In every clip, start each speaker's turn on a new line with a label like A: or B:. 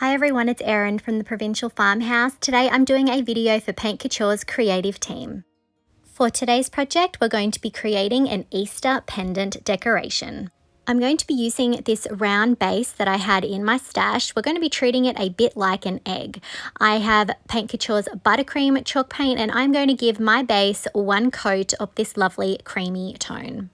A: Hi everyone, it's Erin from the Provincial Farmhouse. Today I'm doing a video for Paint Couture's creative team. For today's project, we're going to be creating an Easter pendant decoration. I'm going to be using this round base that I had in my stash. We're going to be treating it a bit like an egg. I have Paint Couture's Buttercream chalk paint and I'm going to give my base one coat of this lovely creamy tone.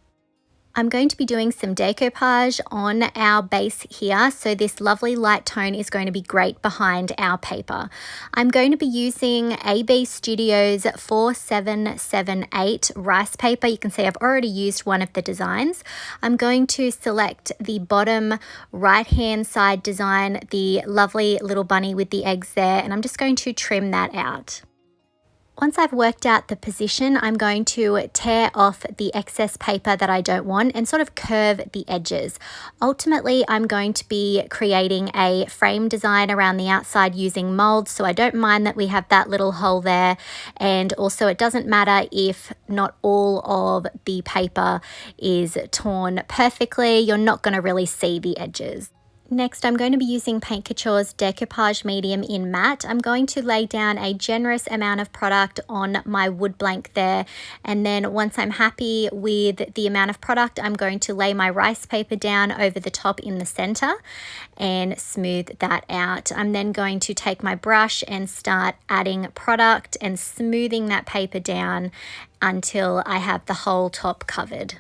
A: I'm going to be doing some decoupage on our base here, so this lovely light tone is going to be great behind our paper. I'm going to be using ABStudios 4778 rice paper. You can see I've already used one of the designs. I'm going to select the bottom right hand side design, the lovely little bunny with the eggs there, and I'm just going to trim that out. Once I've worked out the position, I'm going to tear off the excess paper that I don't want and sort of curve the edges. Ultimately, I'm going to be creating a frame design around the outside using mould, so I don't mind that we have that little hole there. And also it doesn't matter if not all of the paper is torn perfectly. You're not going to really see the edges. Next, I'm going to be using Paint Couture's Decoupage Medium in matte. I'm going to lay down a generous amount of product on my wood blank there, and then once I'm happy with the amount of product, I'm going to lay my rice paper down over the top in the center and smooth that out. I'm then going to take my brush and start adding product and smoothing that paper down until I have the whole top covered.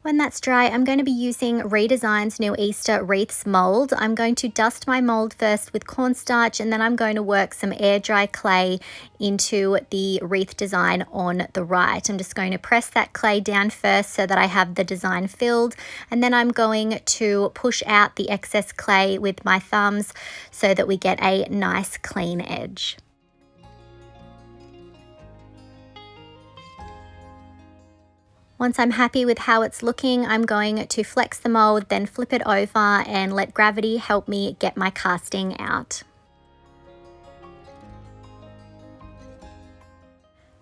A: When that's dry, I'm going to be using Redesign's new Easter Wreaths mould. I'm going to dust my mould first with cornstarch, and then I'm going to work some air dry clay into the wreath design on the right. I'm just going to press that clay down first so that I have the design filled, and then I'm going to push out the excess clay with my thumbs so that we get a nice clean edge. Once I'm happy with how it's looking, I'm going to flex the mold, then flip it over and let gravity help me get my casting out.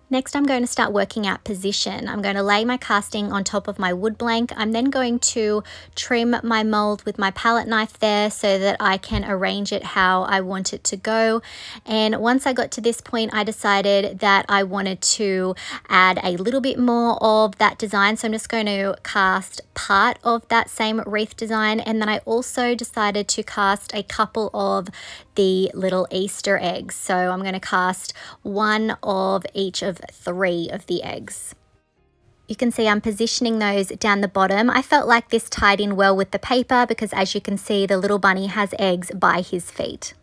A: Next, I'm going to start working out position. I'm going to lay my casting on top of my wood blank. I'm then going to trim my mold with my palette knife there so that I can arrange it how I want it to go. And once I got to this point, I decided that I wanted to add a little bit more of that design. So I'm just going to cast part of that same wreath design. And then I also decided to cast a couple of the little Easter eggs. So I'm going to cast one of each of 3 of the eggs. You can see I'm positioning those down the bottom. I felt like this tied in well with the paper because, as you can see, the little bunny has eggs by his feet.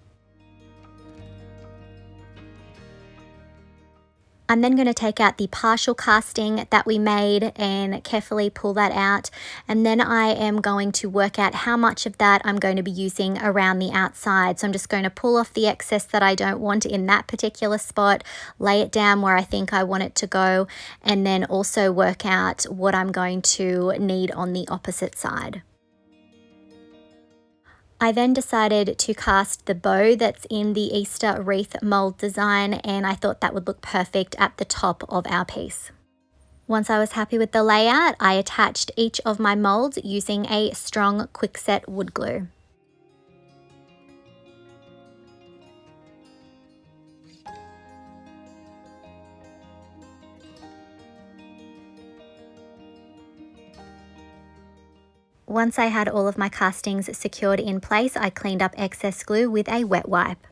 A: I'm then going to take out the partial casting that we made and carefully pull that out, and then I am going to work out how much of that I'm going to be using around the outside. So I'm just going to pull off the excess that I don't want in that particular spot, lay it down where I think I want it to go, and then also work out what I'm going to need on the opposite side. I then decided to cast the bow that's in the Easter wreath mold design, and I thought that would look perfect at the top of our piece. Once I was happy with the layout, I attached each of my molds using a strong quickset wood glue. Once I had all of my castings secured in place, I cleaned up excess glue with a wet wipe.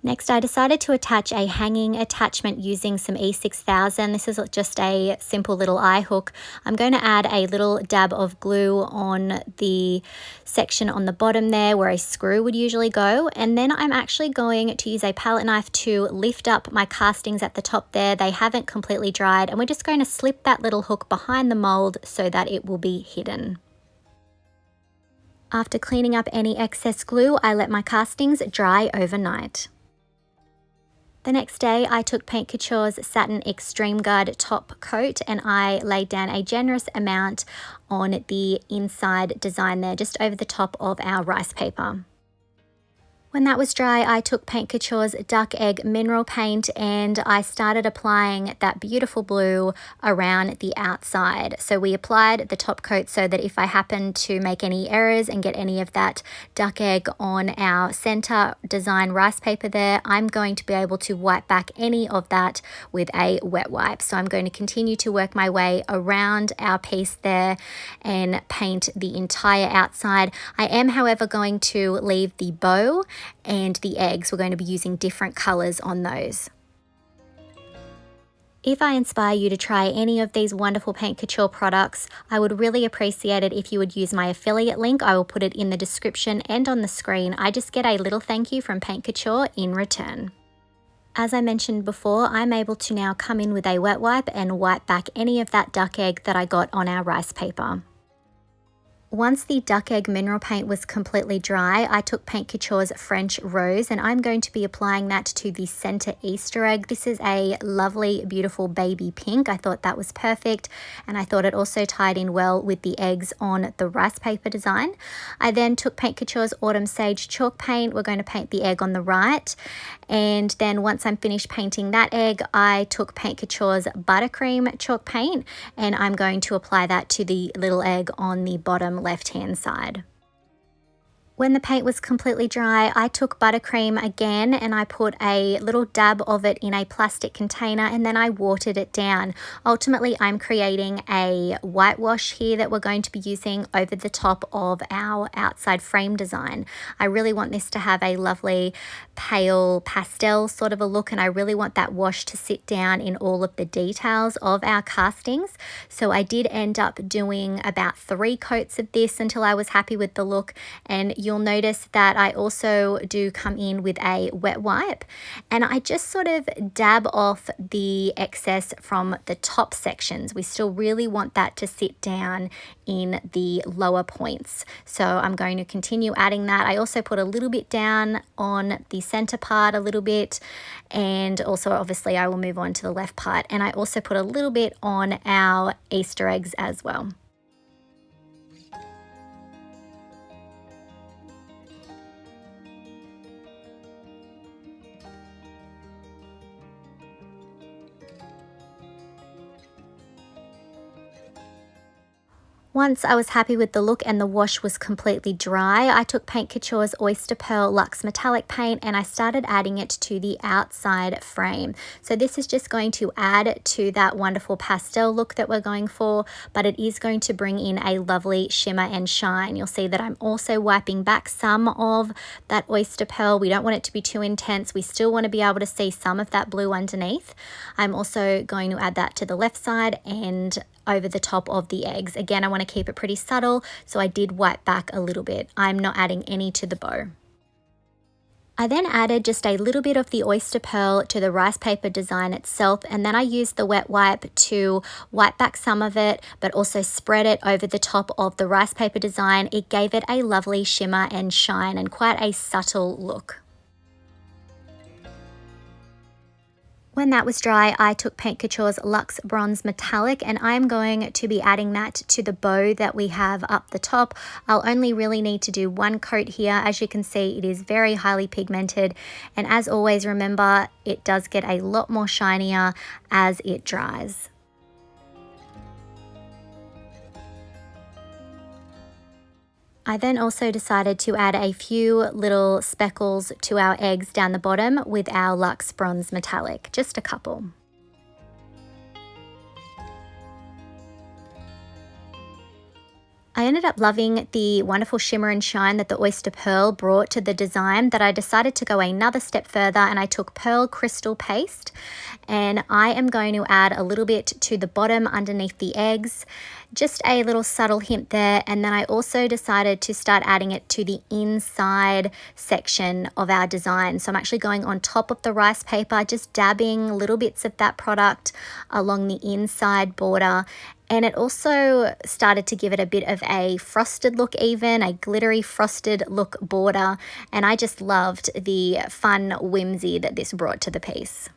A: Next, I decided to attach a hanging attachment using some E6000. This is just a simple little eye hook. I'm going to add a little dab of glue on the section on the bottom there where a screw would usually go. And then I'm actually going to use a palette knife to lift up my castings at the top there. They haven't completely dried, and we're just going to slip that little hook behind the mold so that it will be hidden. After cleaning up any excess glue, I let my castings dry overnight. The next day, I took Paint Couture's Satin Extreme Guard top coat and I laid down a generous amount on the inside design there, just over the top of our rice paper. When that was dry, I took Paint Couture's Duck Egg Mineral Paint and I started applying that beautiful blue around the outside. So we applied the top coat so that if I happen to make any errors and get any of that duck egg on our center design rice paper there, I'm going to be able to wipe back any of that with a wet wipe. So I'm going to continue to work my way around our piece there and paint the entire outside. I am, however, going to leave the bow and the eggs. We're going to be using different colors on those. If I inspire you to try any of these wonderful Paint Couture products, I would really appreciate it if you would use my affiliate link. I will put it in the description and on the screen. I just get a little thank you from Paint Couture in return. As I mentioned before, I'm able to now come in with a wet wipe and wipe back any of that duck egg that I got on our rice paper. Once the duck egg mineral paint was completely dry, I took Paint Couture's French Rose and I'm going to be applying that to the center Easter egg. This is a lovely, beautiful baby pink. I thought that was perfect and I thought it also tied in well with the eggs on the rice paper design. I then took Paint Couture's Autumn Sage chalk paint. We're going to paint the egg on the right, and then once I'm finished painting that egg, I took Paint Couture's Buttercream chalk paint and I'm going to apply that to the little egg on the bottom left-hand side. When the paint was completely dry, I took Buttercream again and I put a little dab of it in a plastic container and then I watered it down. Ultimately, I'm creating a whitewash here that we're going to be using over the top of our outside frame design. I really want this to have a lovely pale pastel sort of a look, and I really want that wash to sit down in all of the details of our castings. So I did end up doing about 3 coats of this until I was happy with the look, and you'll notice that I also do come in with a wet wipe and I just sort of dab off the excess from the top sections. We still really want that to sit down in the lower points. So I'm going to continue adding that. I also put a little bit down on the center part a little bit, and also obviously I will move on to the left part, and I also put a little bit on our Easter eggs as well. Once I was happy with the look and the wash was completely dry, I took Paint Couture's Oyster Pearl Luxe Metallic Paint and I started adding it to the outside frame. So this is just going to add to that wonderful pastel look that we're going for, but it is going to bring in a lovely shimmer and shine. You'll see that I'm also wiping back some of that Oyster Pearl. We don't want it to be too intense. We still want to be able to see some of that blue underneath. I'm also going to add that to the left side and over the top of the eggs. Again, I want to keep it pretty subtle, so I did wipe back a little bit. I'm not adding any to the bow. I then added just a little bit of the Oyster Pearl to the rice paper design itself, and then I used the wet wipe to wipe back some of it, but also spread it over the top of the rice paper design. It gave it a lovely shimmer and shine and quite a subtle look. When that was dry, I took Paint Couture's Luxe Bronze Metallic and I'm going to be adding that to the bow that we have up the top. I'll only really need to do 1 coat here. As you can see, it is very highly pigmented, and as always, remember, it does get a lot more shinier as it dries. I then also decided to add a few little speckles to our eggs down the bottom with our Luxe Bronze Metallic, just a couple. I ended up loving the wonderful shimmer and shine that the Oyster Pearl brought to the design, that I decided to go another step further and I took Pearl Crystal Paste and I am going to add a little bit to the bottom underneath the eggs, just a little subtle hint there, and then I also decided to start adding it to the inside section of our design. So I'm actually going on top of the rice paper, just dabbing little bits of that product along the inside border. And it also started to give it a bit of a frosted look, even a glittery frosted look border, and I just loved the fun whimsy that this brought to the piece.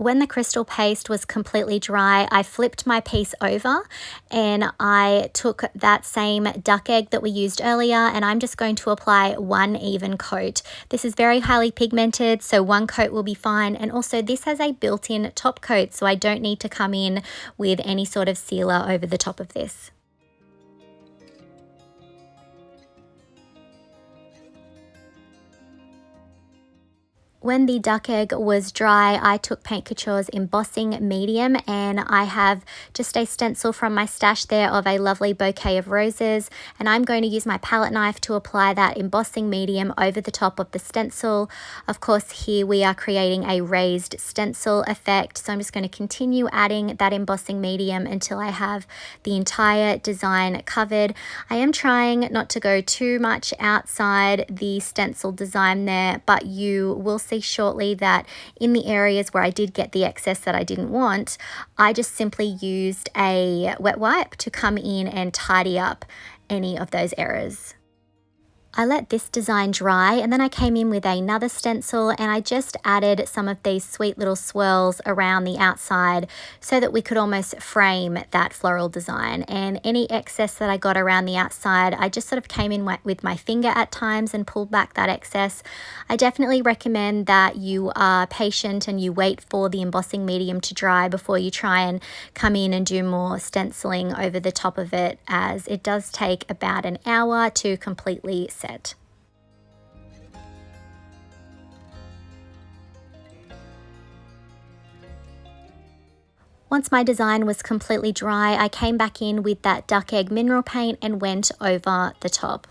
A: When the crystal paste was completely dry, I flipped my piece over and I took that same duck egg that we used earlier, and I'm just going to apply one even coat. This is very highly pigmented, so one coat will be fine. And also this has a built-in top coat, so I don't need to come in with any sort of sealer over the top of this. When the duck egg was dry, I took Paint Couture's Embossing Medium, and I have just a stencil from my stash there of a lovely bouquet of roses, and I'm going to use my palette knife to apply that embossing medium over the top of the stencil. Of course, here we are creating a raised stencil effect, so I'm just going to continue adding that embossing medium until I have the entire design covered. I am trying not to go too much outside the stencil design there, but you will see shortly that in the areas where I did get the excess that I didn't want, I just simply used a wet wipe to come in and tidy up any of those errors. I let this design dry, and then I came in with another stencil and I just added some of these sweet little swirls around the outside so that we could almost frame that floral design. And any excess that I got around the outside, I just sort of came in with my finger at times and pulled back that excess. I definitely recommend that you are patient and you wait for the embossing medium to dry before you try and come in and do more stenciling over the top of it, as it does take about an hour to completely set. Once my design was completely dry, I came back in with that duck egg mineral paint and went over the top.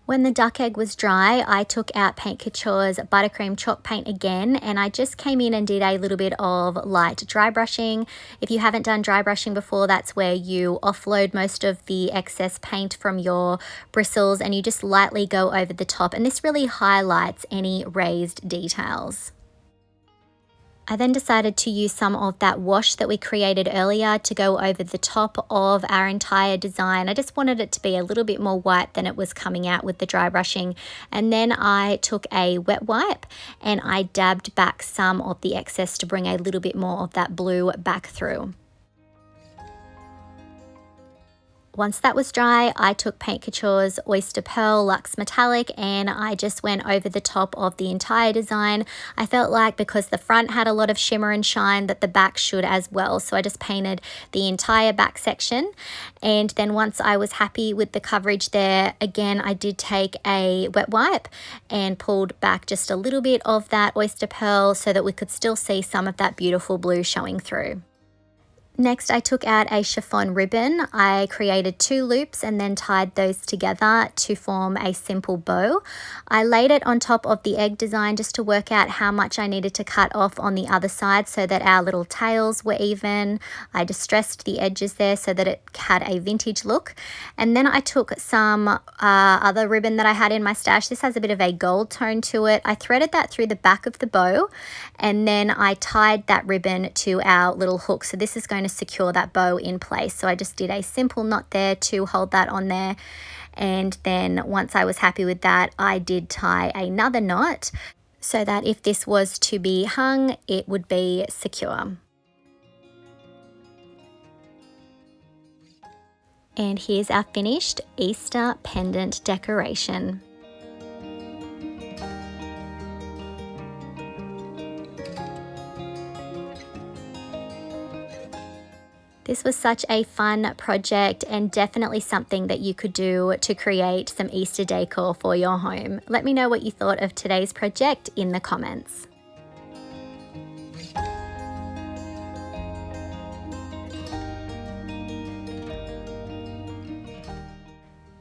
A: When the duck egg was dry, I took out Paint Couture's Buttercream chalk paint again, and I just came in and did a little bit of light dry brushing. If you haven't done dry brushing before, that's where you offload most of the excess paint from your bristles and you just lightly go over the top, and this really highlights any raised details. I then decided to use some of that wash that we created earlier to go over the top of our entire design. I just wanted it to be a little bit more white than it was coming out with the dry brushing. And then I took a wet wipe and I dabbed back some of the excess to bring a little bit more of that blue back through. Once that was dry, I took Paint Couture's Oyster Pearl Luxe Metallic and I just went over the top of the entire design. I felt like because the front had a lot of shimmer and shine that the back should as well. So I just painted the entire back section. And then once I was happy with the coverage there, again, I did take a wet wipe and pulled back just a little bit of that Oyster Pearl so that we could still see some of that beautiful blue showing through. Next, I took out a chiffon ribbon. I created 2 loops and then tied those together to form a simple bow. I laid it on top of the egg design just to work out how much I needed to cut off on the other side so that our little tails were even. I distressed the edges there so that it had a vintage look. And then I took some other ribbon that I had in my stash. This has a bit of a gold tone to it. I threaded that through the back of the bow and then I tied that ribbon to our little hook. So this is going to secure that bow in place. So I just did a simple knot there to hold that on there, and then once I was happy with that, I did tie another knot so that if this was to be hung, it would be secure. And here's our finished Easter pendant decoration. This was such a fun project and definitely something that you could do to create some Easter decor for your home. Let me know what you thought of today's project in the comments.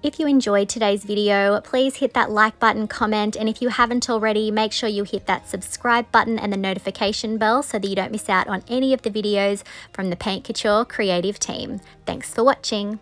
A: If you enjoyed today's video, please hit that like button, comment, and if you haven't already, make sure you hit that subscribe button and the notification bell so that you don't miss out on any of the videos from the Paint Couture creative team. Thanks for watching.